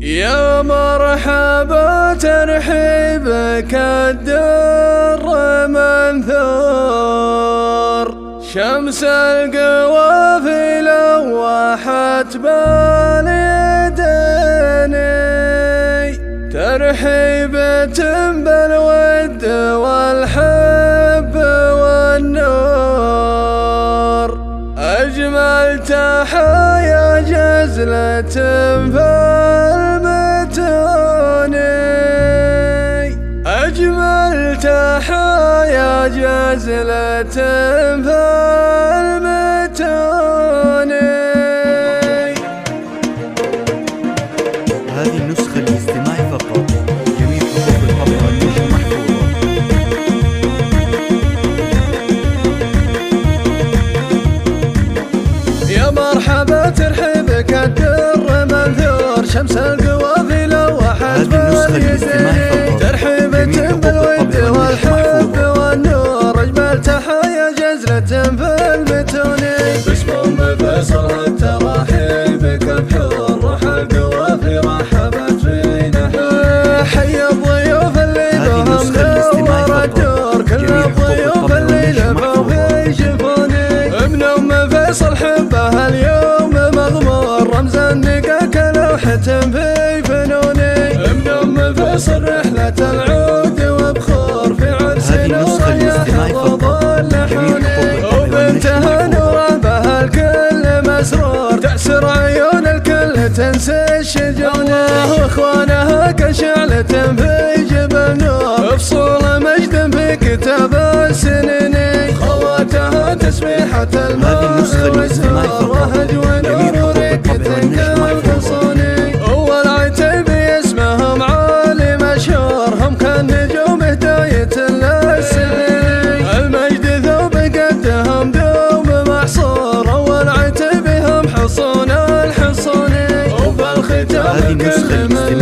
يا مرحبا ترحيبك الدر منثور، شمس القوافل لوحت باليديني، ترحيبة بالود والحب والنور، أجمل تحايا جزلة في أجمل تحايا جزلة في المتون. هذه النسخة للاستماع فقط، جميع حقوق الطبع والنشر محفوظة. يا مرحبا ترحيبك الدر منثور، شمس القوافل لوحت باليدين، ترحيبة بالود والحب والنور، أجمل تحايا جزلة في المتون. باسم فيصل التراحيبك بحور، روح القوافل رحبت فينا، حي الضيوف اللي بهم نور الدور، كل الضيوف اللي لفوا في شفوني، ابن فيصل حبه اليوم مغمور، رمز النقا كلوحة في فنوني، ابن فيصل رحلة العود وبخور، في عرسنا ويا ظل حوني، وبنتها نوره بها الكل مسرور، تأسر عيون الكل تنسى الشجون، واخوانها كشعلة في جبل نور، بفصول مجد في كتاب السنين، خواتها تسبيحة الماء والسرور، وهج ونور ورقة كالغصوني، أول عتيبي اسمهم عالي مشهور، هم كالنجوم هداية للسنين، المجد ثوب قدهم دوم محصور، أول عتيبي هم حصون الحصوني، وبالختام كل من